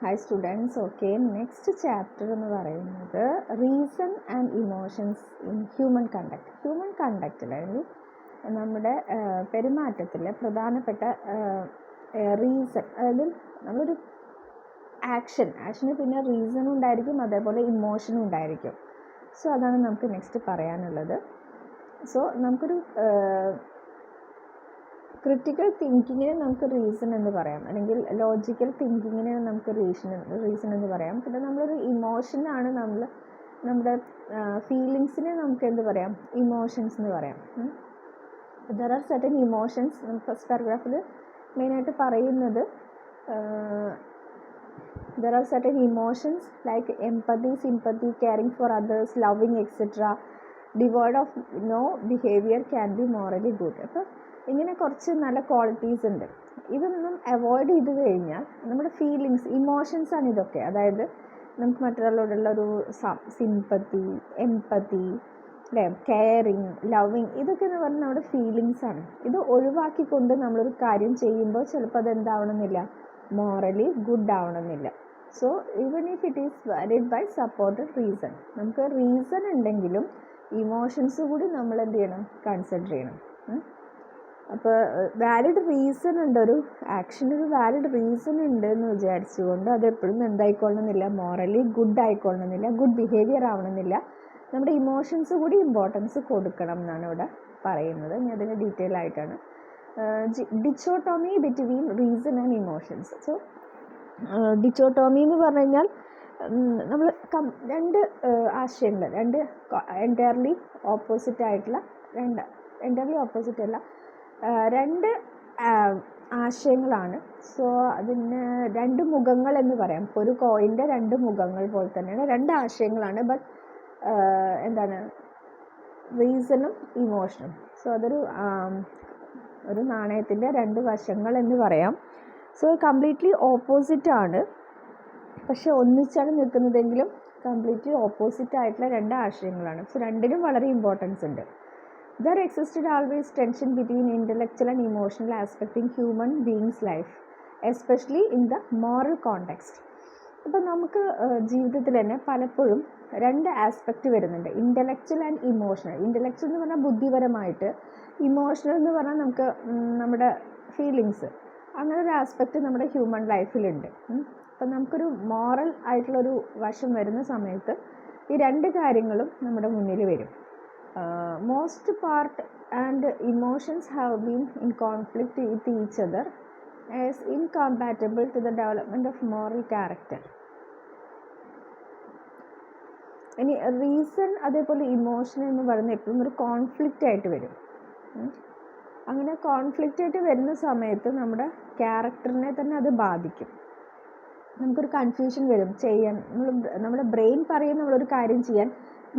Hi students. Okay, next chapter എന്ന് പറയുന്നത് reason and emotions in human conduct. Human കണ്ടക്റ്റിൽ അല്ലെങ്കിൽ നമ്മുടെ പെരുമാറ്റത്തിൽ പ്രധാനപ്പെട്ട റീസൺ, അതായത് നമ്മളൊരു ആക്ഷന് പിന്നെ റീസണും ഉണ്ടായിരിക്കും, അതേപോലെ ഇമോഷനും ഉണ്ടായിരിക്കും. സോ അതാണ് നമുക്ക് നെക്സ്റ്റ് പറയാനുള്ളത്. സോ നമുക്കൊരു ക്രിട്ടിക്കൽ തിങ്കിങ്ങിന് നമുക്ക് റീസൺ എന്ന് പറയാം, അല്ലെങ്കിൽ ലോജിക്കൽ തിങ്കിങ്ങിന് നമുക്ക് റീസൺ എന്ന് പറയാം. പിന്നെ നമ്മളൊരു ഇമോഷനാണ് നമ്മുടെ ഫീലിങ്സിനെ നമുക്ക് എന്ത് പറയാം, ഇമോഷൻസ് എന്ന് പറയാം. There are certain emotions. First പാരഗ്രാഫിൽ മെയിനായിട്ട് പറയുന്നത് there are certain emotions like empathy, sympathy, caring for others, loving, etc. devoid of no behavior can be morally good. അപ്പോൾ ഇങ്ങനെ കുറച്ച് നല്ല ക്വാളിറ്റീസ് ഉണ്ട്. ഇതൊന്നും അവോയ്ഡ് ചെയ്ത് കഴിഞ്ഞാൽ നമ്മുടെ ഫീലിങ്സ്, ഇമോഷൻസാണ് ഇതൊക്കെ. അതായത് നമുക്ക് മറ്റൊരാളോടുള്ള ഒരു സിമ്പത്തി, എംപത്തി, അല്ലേ, കെയറിങ്, ലവിങ്, ഇതൊക്കെ എന്ന് പറഞ്ഞാൽ നമ്മുടെ ഫീലിങ്സാണ്. ഇത് ഒഴിവാക്കിക്കൊണ്ട് നമ്മളൊരു കാര്യം ചെയ്യുമ്പോൾ ചിലപ്പോൾ അത് എന്താവണമെന്നില്ല, മോറലി ഗുഡ് ആവണമെന്നില്ല. So even if it is valid by supported reason, നമുക്ക് റീസൺ ഉണ്ടെങ്കിലും ഇമോഷൻസ് കൂടി നമ്മൾ എന്ത് ചെയ്യണം, കൺസിഡർ ചെയ്യണം. അപ്പോൾ വാലിഡ് റീസൺ ഉണ്ട്, ഒരു ആക്ഷനൊരു വാലിഡ് റീസൺ ഉണ്ട് എന്ന് വിചാരിച്ചുകൊണ്ട് അതെപ്പോഴും എന്തായിക്കൊള്ളണമെന്നില്ല, മോറലി ഗുഡ് ആയിക്കൊള്ളണമെന്നില്ല, ഗുഡ് ബിഹേവിയർ ആവണമെന്നില്ല. നമ്മുടെ ഇമോഷൻസ് കൂടി ഇമ്പോർട്ടൻസ് കൊടുക്കണം എന്നാണ് ഇവിടെ പറയുന്നത്. ഞാൻ അതിന് ഡീറ്റെയിൽ ആയിട്ടാണ്. Dichotomy between reason and emotions. So dichotomy എന്ന് പറഞ്ഞു കഴിഞ്ഞാൽ നമ്മൾ രണ്ട് ആശയങ്ങൾ, എൻറ്റയർലി ഓപ്പോസിറ്റ് ആയിട്ടുള്ള രണ്ട് ആശയങ്ങളാണ്. സോ അതിന് രണ്ട് മുഖങ്ങൾ എന്ന് പറയാം. ഇപ്പോൾ ഒരു കോയിൻ്റെ രണ്ട് മുഖങ്ങൾ പോലെ തന്നെയാണ്, രണ്ട് ആശയങ്ങളാണ്. ബട്ട് എന്താണ്, റീസണും ഇമോഷനും. സോ അതൊരു നാണയത്തിൻ്റെ രണ്ട് വശങ്ങൾ എന്ന് പറയാം. സോ കംപ്ലീറ്റ്ലി ഓപ്പോസിറ്റ് ആണ്, പക്ഷെ ഒന്നിച്ചാണ് നിൽക്കുന്നതെങ്കിലും കംപ്ലീറ്റ്ലി ഓപ്പോസിറ്റ് ആയിട്ടുള്ള രണ്ട് ആശയങ്ങളാണ്. സോ രണ്ടിനും വളരെ ഇമ്പോർട്ടൻസ് ഉണ്ട്. There existed always tension between intellectual and emotional aspect in human beings' life, especially in the moral context. അപ്പോൾ നമുക്ക് ജീവിതത്തിൽ തന്നെ പലപ്പോഴും രണ്ട് ആസ്പെക്റ്റ് വരുന്നുണ്ട്, ഇൻ്റലക്ച്വൽ ആൻഡ് ഇമോഷണൽ. ഇൻ്റലക്ച്വൽ എന്ന് പറഞ്ഞാൽ ബുദ്ധിപരമായിട്ട്, ഇമോഷണൽ എന്ന് പറഞ്ഞാൽ നമുക്ക് നമ്മുടെ ഫീലിങ്സ്, അങ്ങനെ ഒരു ആസ്പെക്റ്റ് നമ്മുടെ ഹ്യൂമൻ ലൈഫിലുണ്ട്. അപ്പം നമുക്കൊരു മോറൽ ആയിട്ടുള്ളൊരു വശം വരുന്ന സമയത്ത് ഈ രണ്ട് കാര്യങ്ങളും നമ്മുടെ മുന്നിൽ വരും. Most part and emotions have been in conflict with each other as incompatible to the development of moral character. ഇനി റീസൺ അതേപോലെ ഇമോഷൻ എന്ന് പറയുന്നത് എപ്പോഴും ഒരു കോൺഫ്ലിക്റ്റ് ആയിട്ട് വരും. അങ്ങനെ കോൺഫ്ലിക്റ്റ് ആയിട്ട് വരുന്ന സമയത്ത് നമ്മുടെ ക്യാരക്ടറിനെ തന്നെ അത് ബാധിക്കും. നമുക്കൊരു കൺഫ്യൂഷൻ വരും ചെയ്യാൻ. നമ്മുടെ ബ്രെയിൻ പറയും നമ്മളൊരു കാര്യം ചെയ്യാൻ,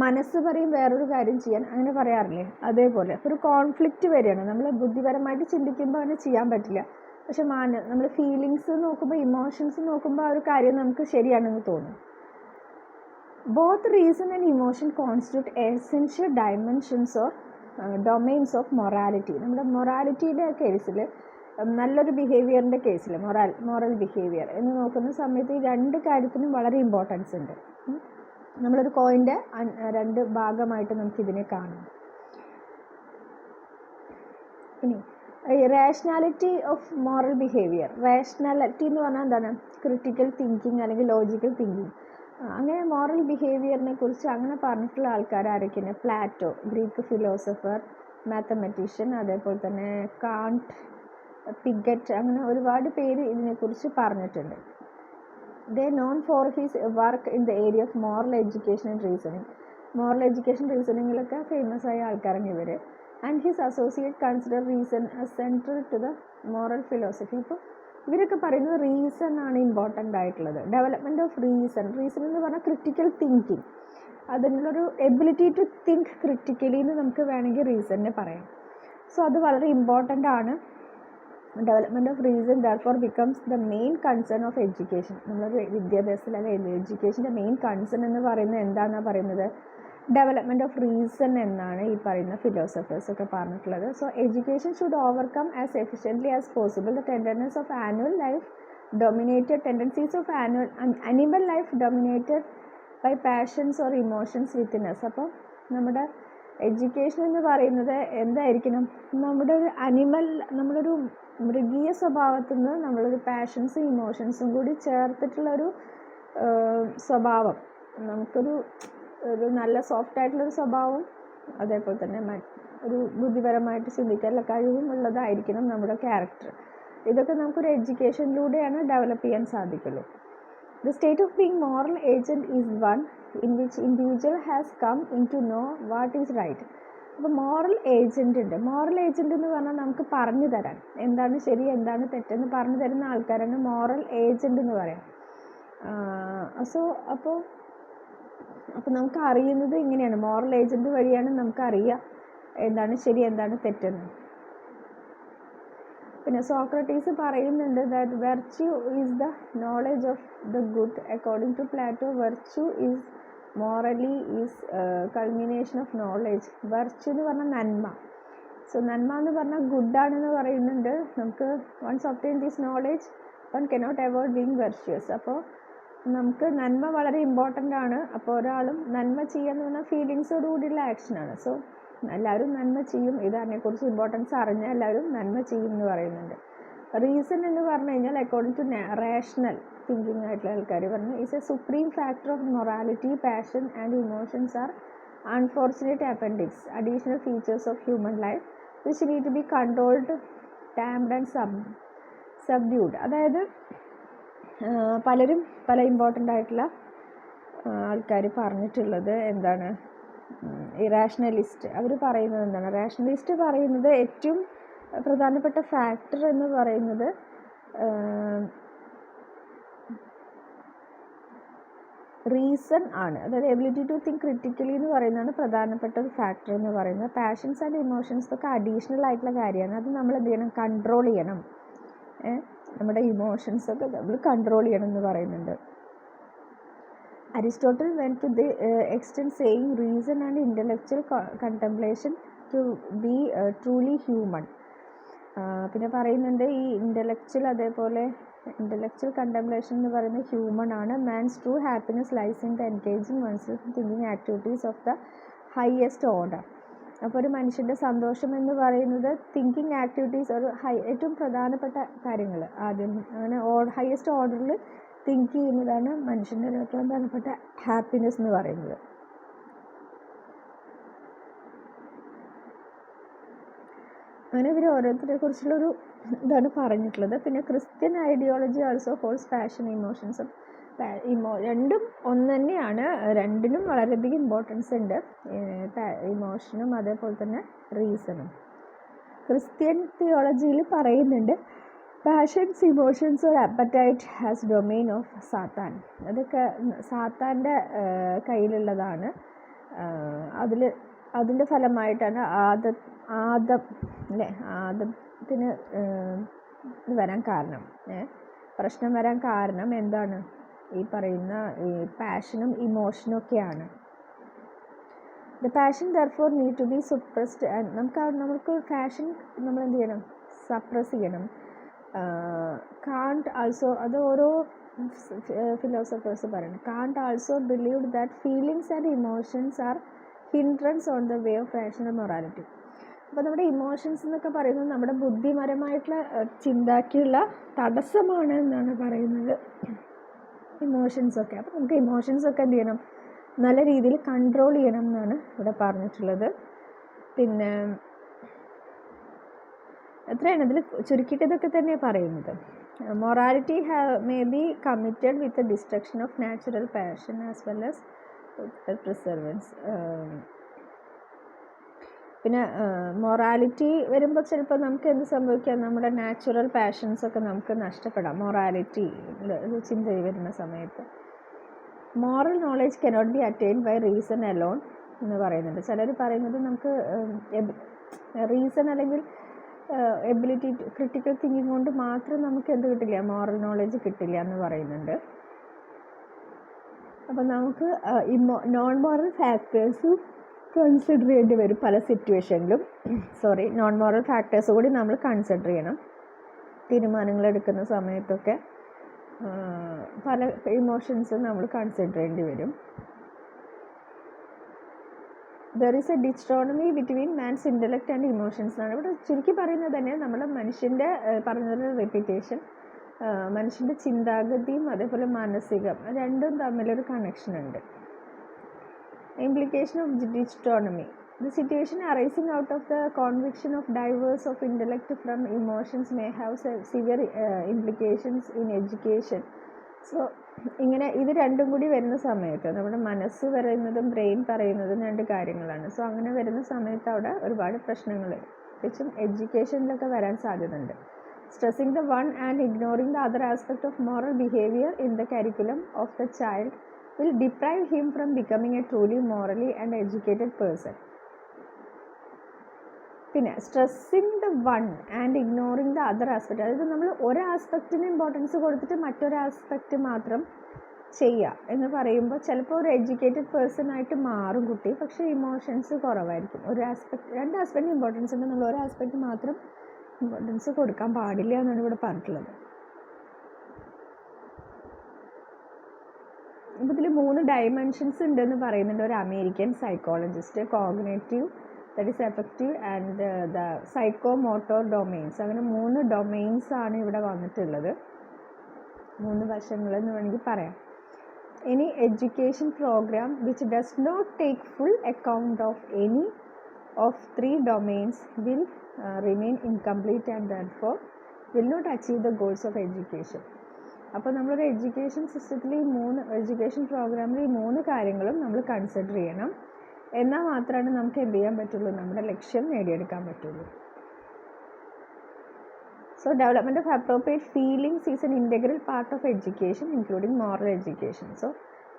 മനസ്സ് പറയും വേറൊരു കാര്യം ചെയ്യാൻ, അങ്ങനെ പറയാറില്ലേ? അതേപോലെ അപ്പോൾ ഒരു കോൺഫ്ലിക്റ്റ് വരികയാണ്. നമ്മൾ ബുദ്ധിപരമായിട്ട് ചിന്തിക്കുമ്പോൾ അങ്ങനെ ചെയ്യാൻ പറ്റില്ല, പക്ഷെ നമ്മൾ ഫീലിങ്സ് നോക്കുമ്പോൾ, ഇമോഷൻസ് നോക്കുമ്പോൾ ആ ഒരു കാര്യം നമുക്ക് ശരിയാണെന്ന് തോന്നും. Both reason and emotion constitute essential dimensions or domains of morality. നമ്മുടെ മൊറാലിറ്റിയുടെ കേസിൽ, നല്ലൊരു ബിഹേവിയറിൻ്റെ കേസിൽ, മോറൽ ബിഹേവിയർ എന്ന് നോക്കുന്ന സമയത്ത് ഈ രണ്ട് കാര്യത്തിനും വളരെ ഇമ്പോർട്ടൻസ് ഉണ്ട്. നമ്മളൊരു കോയിൻ്റെ രണ്ട് ഭാഗമായിട്ട് നമുക്കിതിനെ കാണാം. ഇനി rationality of moral behaviour. Rationality എന്ന് പറഞ്ഞാൽ എന്താണ്? ക്രിട്ടിക്കൽ തിങ്കിങ് അല്ലെങ്കിൽ ലോജിക്കൽ തിങ്കിങ്. അങ്ങനെ മോറൽ ബിഹേവിയറിനെ കുറിച്ച് അങ്ങനെ പറഞ്ഞിട്ടുള്ള ആൾക്കാർ ആരൊക്കെയാണ്? പ്ലാറ്റോ, ഗ്രീക്ക് ഫിലോസഫർ, മാത്തമാറ്റീഷ്യൻ, അതേപോലെ തന്നെ കാണ്ട്, പിഗറ്റ്, അങ്ങനെ ഒരുപാട് പേര് ഇതിനെക്കുറിച്ച് പറഞ്ഞിട്ടുണ്ട്. They known for his work in the area of moral education and reasoning. Moral education, reasoningലൊക്കെ ഫേമസ് ആയ ആൾക്കാരാണ് ഇവർ. And his associate consider reason as central to the moral philosophy. ഇപ്പോൾ ഇവരൊക്കെ പറയുന്നത് റീസൺ ആണ് ഇമ്പോർട്ടൻ്റ് ആയിട്ടുള്ളത്. ഡെവലപ്മെൻറ്റ് ഓഫ് റീസൺ എന്ന് പറഞ്ഞാൽ ക്രിട്ടിക്കൽ തിങ്കിങ്, അതിനുള്ളൊരു എബിലിറ്റി ടു തിങ്ക് ക്രിട്ടിക്കലി എന്ന് നമുക്ക് വേണമെങ്കിൽ റീസണിനെ പറയാം. സോ അത് വളരെ ഇമ്പോർട്ടൻ്റ് ആണ്. Development of reason therefore becomes the main concern of education. നമ്മളൊരു വിദ്യാഭ്യാസത്തിൽ അല്ലെങ്കിൽ എഡ്യൂക്കേഷൻ്റെ മെയിൻ കൺസേൺ എന്ന് പറയുന്നത് എന്താണെന്നാണ് പറയുന്നത്? ഡെവലപ്മെൻറ്റ് ഓഫ് റീസൺ എന്നാണ് ഈ പറയുന്ന ഫിലോസഫേഴ്സൊക്കെ പറഞ്ഞിട്ടുള്ളത്. So education should overcome as efficiently as possible the tenderness of annual life dominated tendencies of animal life dominated by passions or emotions within us. അപ്പോൾ നമ്മുടെ എഡ്യൂക്കേഷൻ എന്ന് പറയുന്നത് എന്തായിരിക്കണം? നമ്മുടെ ഒരു നമ്മളൊരു മൃഗീയ സ്വഭാവത്തിൽ നിന്ന് നമ്മളൊരു പാഷൻസും ഇമോഷൻസും കൂടി ചേർത്തിട്ടുള്ളൊരു സ്വഭാവം, നമുക്കൊരു നല്ല സോഫ്റ്റ് ആയിട്ടുള്ളൊരു സ്വഭാവം, അതേപോലെ തന്നെ ഒരു ബുദ്ധിപരമായിട്ട് ചിന്തിക്കാനുള്ള കഴിവും ഉള്ളതായിരിക്കണം നമ്മുടെ ക്യാരക്ടർ. ഇതൊക്കെ നമുക്കൊരു എഡ്യൂക്കേഷനിലൂടെയാണ് ഡെവലപ്പ് ചെയ്യാൻ സാധിക്കുള്ളൂ. The state of being moral agent is one in which individual has come into know what is right. അപ്പോൾ മോറൽ ഏജൻ്റ് ഉണ്ട്. മോറൽ ഏജൻ്റ് എന്ന് പറഞ്ഞാൽ നമുക്ക് പറഞ്ഞു തരാൻ എന്താണ് ശരി എന്താണ് തെറ്റെന്ന് പറഞ്ഞു തരുന്ന ആൾക്കാരാണ് മോറൽ ഏജൻ്റ് എന്ന് പറയാം. അപ്പോൾ നമുക്ക് അറിയുന്നത് ഇങ്ങനെയാണ്, മോറൽ ഏജൻ്റ് വഴിയാണ് നമുക്ക് അറിയുക എന്താണ് ശരി എന്താണ് തെറ്റെന്ന്. പിന്നെ സോക്രട്ടീസ് പറയുന്നുണ്ട് that virtue is the knowledge of the good. According to Plato virtue is morally is culmination of knowledge. Virtue എന്ന് പറഞ്ഞാൽ നന്മ. സോ നന്മ എന്ന് പറഞ്ഞാൽ ഗുഡാണെന്ന് പറയുന്നുണ്ട്. നമുക്ക് once obtain this knowledge one cannot avoid being virtuous. അപ്പോൾ നമുക്ക് നന്മ വളരെ ഇമ്പോർട്ടൻ്റ് ആണ്. അപ്പോൾ ഒരാളും നന്മ ചെയ്യാന്ന് പറഞ്ഞാൽ ഫീലിങ്സോട് കൂടിയുള്ള ആക്ഷനാണ്. സോ എല്ലാവരും നന്മ ചെയ്യും. ഇത് അതിനെക്കുറിച്ച് ഇമ്പോർട്ടൻസ് അറിഞ്ഞാൽ എല്ലാവരും നന്മ ചെയ്യും എന്ന് പറയുന്നുണ്ട്. റീസൺ എന്ന് പറഞ്ഞു കഴിഞ്ഞാൽ അക്കോർഡിംഗ് ടു റേഷണൽ തിങ്കിങ് ആയിട്ടുള്ള ആൾക്കാർ പറഞ്ഞു is a supreme factor of morality. Passion and emotions are unfortunate appendix, additional features of human life which need to be controlled, tamed and subdued. അതായത് പലരും പല ഇമ്പോർട്ടൻ്റ് ആയിട്ടുള്ള ആൾക്കാർ പറഞ്ഞിട്ടുള്ളത് എന്താണ്, ഇറാഷണലിസ്റ്റ് അവർ പറയുന്നത് എന്താണ്? റാഷണലിസ്റ്റ് പറയുന്നത് ഏറ്റവും പ്രധാനപ്പെട്ട ഫാക്ടർ എന്ന് പറയുന്നത് റീസൺ ആണ്. അതായത് എബിലിറ്റി ടു തിങ്ക് ക്രിറ്റിക്കലി എന്ന് പറയുന്നതാണ് പ്രധാനപ്പെട്ട ഒരു ഫാക്ടർ എന്ന് പറയുന്നത്. പാഷൻസ് ആൻഡ് ഇമോഷൻസ് ഒക്കെ അഡീഷണൽ ആയിട്ടുള്ള കാര്യമാണ്. അത് നമ്മൾ എന്ത് ചെയ്യണം? കൺട്രോൾ ചെയ്യണം. നമ്മുടെ ഇമോഷൻസൊക്കെ നമ്മൾ കൺട്രോൾ ചെയ്യണം എന്ന് പറയുന്നുണ്ട്. Aristotle went to the extent saying reason and intellectual contemplation to be truly human. പിന്നെ പറയുന്നുണ്ട് ഈ അതേപോലെ ഇൻ്റലക്ച്വൽ കണ്ടംപ്ലേഷൻ എന്ന് പറയുന്നത് ഹ്യൂമൺ ആണ്. Man's true happiness lies in the engaging oneself thinking activities of the highest order. അപ്പോൾ ഒരു മനുഷ്യൻ്റെ സന്തോഷം എന്ന് പറയുന്നത് തിങ്കിങ് ആക്ടിവിറ്റീസ് ഏറ്റവും പ്രധാനപ്പെട്ട കാര്യങ്ങൾ ആദ്യം അങ്ങനെ ഹയസ്റ്റ് ഓർഡറിൽ തിങ്ക് ചെയ്യുന്നതാണ് മനുഷ്യൻ്റെ ഏറ്റവും പ്രധാനപ്പെട്ട ഹാപ്പിനെസ് എന്ന് പറയുന്നത്. അങ്ങനെ ഇവർ ഓരോരുത്തരെ കുറിച്ചുള്ളൊരു ഇതാണ് പറഞ്ഞിട്ടുള്ളത്. പിന്നെ Christian ideology also holds passion ഇമോഷൻസും രണ്ടും ഒന്ന് തന്നെയാണ്. രണ്ടിനും വളരെയധികം ഇമ്പോർട്ടൻസ് ഉണ്ട്, ഇമോഷനും അതേപോലെ തന്നെ റീസണും. ക്രിസ്ത്യൻ തിയോളജിയിൽ പറയുന്നുണ്ട് passions emotions or apatite has domain of സാത്താൻ. അതൊക്കെ സാത്താൻ്റെ കയ്യിലുള്ളതാണ്. അതിൻ്റെ ഫലമായിട്ടാണ് ആദത്തിന് വരാൻ കാരണം, പ്രശ്നം വരാൻ കാരണം എന്താണ്? ഈ പറയുന്ന ഈ പാഷനും ഇമോഷനും ഒക്കെയാണ്. The passion therefore need to be suppressed. നമുക്ക് പാഷൻ നമ്മൾ എന്ത് ചെയ്യണം? സപ്രസ് ചെയ്യണം. കാണ്ട് ആൾസോ, അത് ഓരോ ഫിലോസഫേഴ്സ് പറയുന്നു. കാണ്ട് also believed that feelings and emotions R hindrance on the way of rational morality. അപ്പോൾ നമ്മുടെ ഇമോഷൻസ് എന്നൊക്കെ പറയുന്നത് നമ്മുടെ ബുദ്ധിപരമായിട്ടുള്ള ചിന്തയ്ക്കുള്ള തടസ്സമാണ് എന്നാണ് പറയുന്നത് ഇമോഷൻസൊക്കെ. അപ്പോൾ നമുക്ക് ഇമോഷൻസൊക്കെ എന്ത് ചെയ്യണം? നല്ല രീതിയിൽ കൺട്രോൾ ചെയ്യണം എന്നാണ് ഇവിടെ പറഞ്ഞിട്ടുള്ളത്. പിന്നെ എത്രയാണ് ഇതിൽ ചുരുക്കിയിട്ട് ഇതൊക്കെ തന്നെയാണ് പറയുന്നത്. Morality may be committed with the destruction of natural passion as well as perseverance. പിന്നെ മൊറാലിറ്റി വരുമ്പോൾ ചിലപ്പോൾ നമുക്ക് എന്ത് സംഭവിക്കാം? നമ്മുടെ നാച്ചുറൽ പാഷൻസൊക്കെ നമുക്ക് നഷ്ടപ്പെടാം മൊറാലിറ്റി ചിന്ത വരുന്ന സമയത്ത്. Moral knowledge cannot be attained by reason alone എന്ന് പറയുന്നുണ്ട്. ചിലർ പറയുന്നത് നമുക്ക് റീസൺ അല്ലെങ്കിൽ എബിലിറ്റി ക്രിട്ടിക്കൽ തിങ്കിങ് കൊണ്ട് മാത്രം നമുക്ക് എന്ത് കിട്ടില്ല? മോറൽ നോളേജ് കിട്ടില്ല എന്ന് പറയുന്നുണ്ട്. അപ്പം നമുക്ക് നോൺ മോറൽ ഫാക്ടേഴ്സും കൺസിഡർ ചെയ്യേണ്ടി വരും പല സിറ്റുവേഷനിലും. നോൺ മോറൽ ഫാക്ടേഴ്സ് കൂടി നമ്മൾ കൺസിഡർ ചെയ്യണം തീരുമാനങ്ങൾ എടുക്കുന്ന സമയത്തൊക്കെ. പല ഇമോഷൻസും നമ്മൾ കൺസിഡർ ചെയ്യേണ്ടി വരും. There is a dichotomy between man's intellect and emotions എന്നാണ് ഇവിടെ ചുരുക്കി പറയുന്നത്. തന്നെ നമ്മുടെ മനുഷ്യൻ്റെ പറഞ്ഞൊരു റിപ്പീറ്റേഷൻ, മനുഷ്യൻ്റെ ചിന്താഗതിയും അതേപോലെ മാനസികം രണ്ടും തമ്മിലൊരു കണക്ഷൻ ഉണ്ട്. Implication of dichotomy. The situation arising out of the conviction of diverse of intellect from emotions may have severe implications in education. So ഇങ്ങനെ ഇത് രണ്ടും കൂടി വരുന്ന സമയത്ത് നമ്മുടെ മനസ്സ് പറയുന്നതും ബ്രെയിൻ പറയുന്നതും രണ്ട് കാര്യങ്ങളാണ്. സോ അങ്ങനെ വരുന്ന സമയത്ത് അവിടെ ഒരുപാട് പ്രശ്നങ്ങൾ പ്രത്യേകിച്ചും എഡ്യൂക്കേഷനിലൊക്കെ വരാൻ സാധ്യതയുണ്ട്. Stressing the one and ignoring the other aspect of moral behavior in the curriculum of the child will deprive him from becoming a truly morally and educated person. പിന്നെ stressing the one and ignoring the other aspect, അതായത് നമ്മൾ ഒരു ആസ്പെക്റ്റിന് importance കൊടുത്തിട്ട് മറ്റൊരു aspect മാത്രം ചെയ്യുക എന്ന് പറയുമ്പോൾ ചിലപ്പോൾ ഒരു എഡ്യൂക്കേറ്റഡ് പേഴ്സൺ ആയിട്ട് മാറും കുട്ടി, പക്ഷേ ഇമോഷൻസ് കുറവായിരിക്കും. ഒരു ആസ്പെക്ട് രണ്ട് ആസ്പെക്റ്റിന് ഇമ്പോർട്ടൻസ് ഉണ്ട്, നമ്മൾ ഒരു ആസ്പെക്റ്റ് മാത്രം ഇമ്പോർട്ടൻസ് കൊടുക്കാൻ പാടില്ല എന്നാണ് ഇവിടെ പറഞ്ഞിട്ടുള്ളത്. ഇപ്പോൾ ഇതിൽ 3 ഡയമെൻഷൻസ് ഉണ്ടെന്ന് പറയുന്നുണ്ട് ഒരു American psychologist. Cognitive, that is effective and the psycho motor domains. അങ്ങനെ 3 ഡൊമെയിൻസ് ആണ് ഇവിടെ വന്നിട്ടുള്ളത്, 3 വശങ്ങളെന്ന് വേണമെങ്കിൽ പറയാം. Any education program which does not take full account of any of 3 domains will remain incomplete and therefore will not achieve the goals of education. അപ്പോൾ നമ്മളൊരു education സിസ്റ്റത്തിൽ ഈ 3 എഡ്യൂക്കേഷൻ പ്രോഗ്രാമിൽ ഈ 3 കാര്യങ്ങളും നമ്മൾ കൺസിഡർ ചെയ്യണം. എന്നാൽ മാത്രമാണ് നമുക്ക് എന്ത് ചെയ്യാൻ പറ്റുള്ളൂ, നമ്മുടെ ലക്ഷ്യം നേടിയെടുക്കാൻ പറ്റുള്ളൂ. So development of appropriate feelings is an integral part of education including moral education. So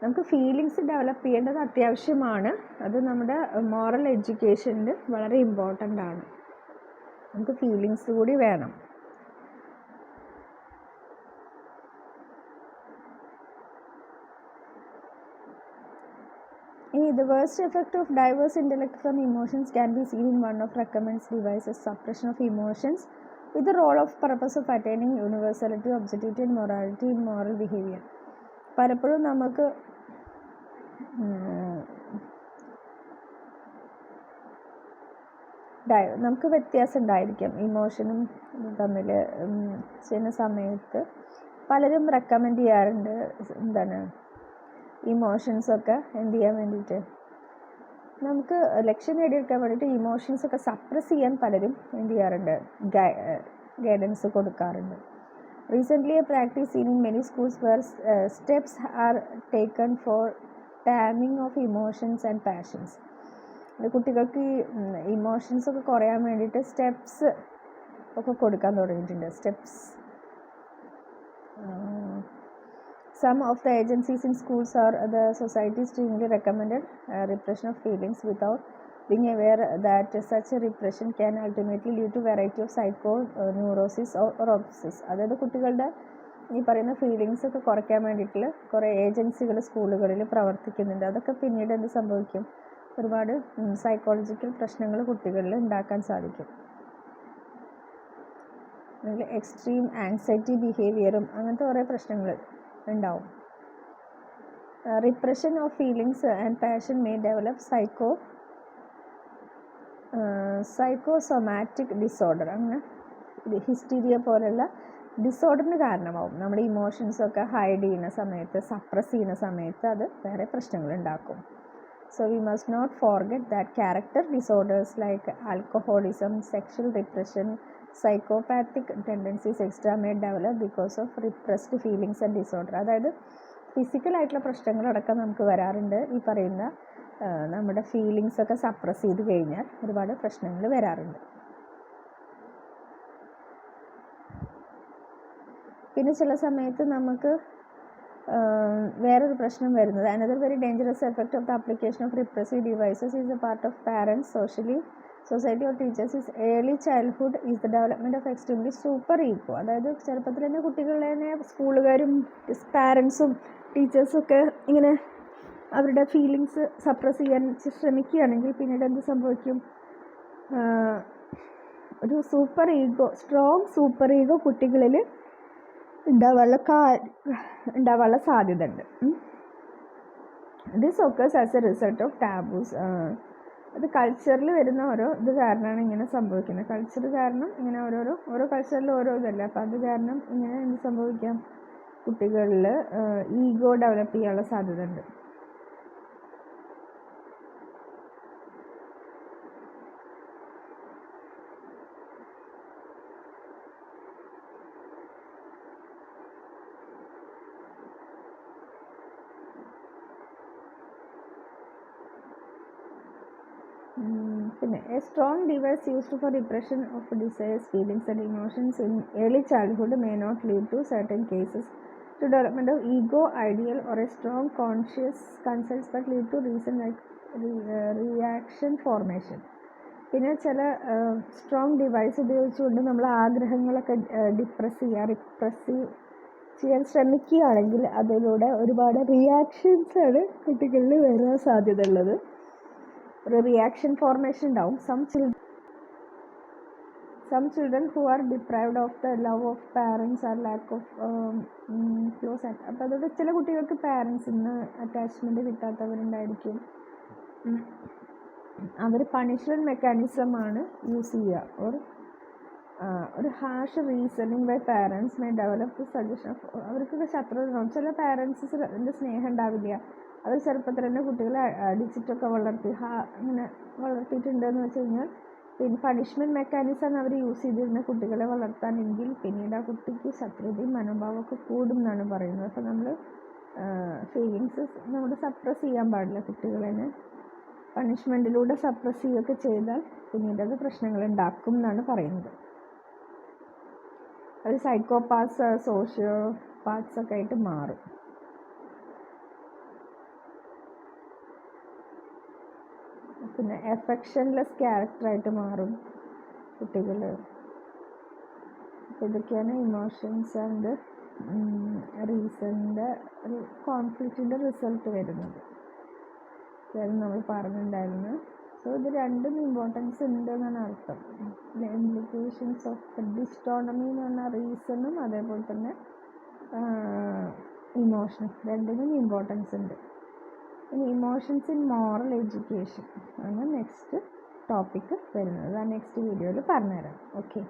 നമുക്ക് ഫീലിങ്സ് ഡെവലപ്പ് ചെയ്യേണ്ടത് അത്യാവശ്യമാണ്. അത് നമ്മുടെ മോറൽ എഡ്യൂക്കേഷനിൽ വളരെ ഇമ്പോർട്ടൻ്റ് ആണ്. നമുക്ക് ഫീലിങ്സ് കൂടി വേണം. The worst effect of diverse intellect from emotions can be seen in one of recommends devices, suppression of emotions with the role of purpose of attaining universality, objectivity and morality in moral behavior. പലപ്പോഴും നമുക്ക് വ്യത്യാസം ഉണ്ടായിരിക്കും ഇമോഷനും തമ്മിൽ. ചെയ്യുന്ന സമയത്ത് പലരും recommend ചെയ്യാറുണ്ട് എന്താണ് ഇമോഷൻസൊക്കെ എന്ത് ചെയ്യാൻ വേണ്ടിയിട്ട്, നമുക്ക് ലക്ഷ്യം നേടിയെടുക്കാൻ വേണ്ടിയിട്ട് ഇമോഷൻസൊക്കെ സപ്രസ് ചെയ്യാൻ പലരും എന്ത് ചെയ്യാറുണ്ട്, ഗൈഡൻസ് കൊടുക്കാറുണ്ട്. Recently a practice seen in many schools where steps are taken for taming of emotions and passions. കുട്ടികൾക്ക് ഇമോഷൻസ് ഒക്കെ കുറയാൻ വേണ്ടിയിട്ട് സ്റ്റെപ്സ് ഒക്കെ കൊടുക്കാൻ തുടങ്ങിയിട്ടുണ്ട്. Steps some of the agencies in schools or the societies strongly recommended repression of feelings without being aware that such a repression can ultimately lead to variety of psychoneurosis or obsesses. അതായത് കുട്ടികളുടെ ഈ പറയുന്ന feelings ഒക്കെ കുറയ്ക്കാൻ വേണ്ടിയിട്ടുള്ള കുറേ ഏജൻസികൾ സ്കൂളുകളിൽ പ്രവർത്തിക്കുന്നുണ്ട്. അതൊക്കെ പിന്നീട് എന്ത് സംഭവിക്കും, ഒരുപാട് സൈക്കോളജിക്കൽ പ്രശ്നങ്ങൾ കുട്ടികളിൽ ഉണ്ടാക്കാൻ സാധിക്കും. എക്സ്ട്രീം ആങ്സൈറ്റി ബിഹേവിയറും അങ്ങനത്തെ കുറേ പ്രശ്നങ്ങൾ ഉണ്ടാവും. Repression of feelings and passion may develop psychosomatic disorder. അങ്ങനെ ഹിസ്റ്റീരിയ പോലുള്ള ഡിസോർഡറിന് കാരണമാവും. നമ്മുടെ ഇമോഷൻസൊക്കെ ഹൈഡ് ചെയ്യുന്ന സമയത്ത്, സപ്രസ് ചെയ്യുന്ന സമയത്ത് അത് വേറെ പ്രശ്നങ്ങൾ ഉണ്ടാക്കും. So we must not forget that character disorders like alcoholism, sexual repression, psychopathic tendencies etc. may develop because of repressed feelings and disorder. അതായത് ഫിസിക്കലായിട്ടുള്ള പ്രശ്നങ്ങളടക്കം നമുക്ക് വരാറുണ്ട്. ഈ പറയുന്ന നമ്മുടെ ഫീലിങ്സ് ഒക്കെ സപ്രസ് ചെയ്ത് കഴിഞ്ഞാൽ ഒരുപാട് പ്രശ്നങ്ങൾ വരാറുണ്ട്. പിന്നെ ചില സമയത്ത് നമുക്ക് വേറൊരു പ്രശ്നം വരുന്നത്, another very dangerous effect of the application of repressive devices is the part of parents, society or teachers is early childhood is the development of extremely super ego. അതായത് ചെറുപ്പത്തിൽ തന്നെ കുട്ടികളെ സ്കൂളുകാരും പാരൻസും ടീച്ചേഴ്സും ഒക്കെ ഇങ്ങനെ അവരുടെ ഫീലിങ്സ് സപ്രസ് ചെയ്യാൻ ശ്രമിക്കുകയാണെങ്കിൽ പിന്നീട് എന്ത് സംഭവിക്കും, ഒരു super ego, strong super ego കുട്ടികളിൽ ഉണ്ടാവാനുള്ള സാധ്യത ഉണ്ട്. This occurs as a result of taboos. അത് കൾച്ചറിൽ വരുന്ന ഓരോ ഇത് കാരണമാണ് ഇങ്ങനെ സംഭവിക്കുന്നത്. കൾച്ചർ കാരണം ഇങ്ങനെ ഓരോ കൾച്ചറിൽ ഓരോ ഇതല്ല. അപ്പം അത് കാരണം ഇങ്ങനെ എന്ത് സംഭവിക്കാം, കുട്ടികളിൽ ഈഗോ ഡെവലപ്പ് ചെയ്യാനുള്ള സാധ്യത ഉണ്ട്. പിന്നെ a strong device used for repression of desires, feelings and emotions in early childhood may not lead to certain cases to development of ego ideal or a strong conscious concepts but lead to reason like reaction formation. പിന്നെ ചില strong device ഉപയോഗിച്ചുകൊണ്ട് നമ്മൾ ആഗ്രഹങ്ങളൊക്കെ repress ചെയ്യാൻ ശ്രമിക്കുകയാണെങ്കിൽ അതിലൂടെ ഒരുപാട് റിയാക്ഷൻസാണ് കുട്ടികളിൽ വരാൻ സാധ്യത ഉള്ളത്. ഒരു റിയാക്ഷൻ ഫോർമേഷൻ ഉണ്ടാവും. some children who are deprived of the love of parents or lack of close അപ്പോൾ അതോടെ ചില കുട്ടികൾക്ക് പാരൻസിന് അറ്റാച്ച്മെൻറ്റ് കിട്ടാത്തവരുണ്ടായിരിക്കും. അവർ പണിഷ്മെൻറ്റ് മെക്കാനിസമാണ് യൂസ് ചെയ്യുക. ഒരു harsh reasoning by parents may develop suggestion of. അവർക്കൊക്കെ ശത്രുതയുണ്ടാവും. ചില പാരൻസിൻ്റെ സ്നേഹം ഉണ്ടാവില്ല. അവർ ചെറുപ്പത്തിൽ തന്നെ കുട്ടികളെ അടിച്ചിട്ടൊക്കെ ഇങ്ങനെ വളർത്തിയിട്ടുണ്ടെന്ന് വെച്ച് കഴിഞ്ഞാൽ പിന്നെ പണിഷ്മെൻറ്റ് മെക്കാനിസമാണ് അവർ യൂസ് ചെയ്തിരുന്ന കുട്ടികളെ വളർത്താനെങ്കിൽ പിന്നീട് ആ കുട്ടിക്ക് ശത്രുതയും മനോഭാവമൊക്കെ കൂടും എന്നാണ് പറയുന്നത്. അപ്പോൾ നമ്മൾ ഫീലിങ്സ് നമ്മൾ സപ്രസ് ചെയ്യാൻ പാടില്ല. കുട്ടികളെ പണിഷ്മെൻറ്റിലൂടെ സപ്രസ് ചെയ്യുകയൊക്കെ ചെയ്താൽ പിന്നീട് അത് പ്രശ്നങ്ങൾ ഉണ്ടാക്കും എന്നാണ് പറയുന്നത്. അവർ സൈക്കോപാത്സ്, സോഷ്യോപാത്സ് ഒക്കെ ആയിട്ട് മാറും. പിന്നെ എഫെക്ഷൻലെസ് ക്യാരക്ടറായിട്ട് മാറും കുട്ടികൾ. അപ്പോൾ ഇതൊക്കെയാണ് ഇമോഷൻസ് ആൻഡ് റീസണിൻ്റെ ഒരു കോൺഫ്ലിക്റ്റിൻ്റെ റിസൾട്ട് വരുന്നത്. ഇതായിരുന്നു നമ്മൾ പറഞ്ഞിട്ടുണ്ടായിരുന്നു. സോ ഇത് രണ്ടും ഇമ്പോർട്ടൻസ് ഉണ്ട് എന്നാണ് അർത്ഥം. ഇംപ്ലിക്കേഷൻസ് ഓഫ് ഡിസ്റ്റോണമി എന്ന് പറഞ്ഞാൽ റീസണും അതേപോലെ തന്നെ ഇമോഷനും രണ്ടിനും ഇമ്പോർട്ടൻസ് ഉണ്ട്. ഇനി ഇമോഷൻസ് ഇൻ മോറൽ എഡ്യൂക്കേഷൻ ആണ് നെക്സ്റ്റ് ടോപ്പിക്ക് വരുന്നത്. ആ നെക്സ്റ്റ് വീഡിയോയിൽ പറഞ്ഞുതരാം. ഓക്കെ.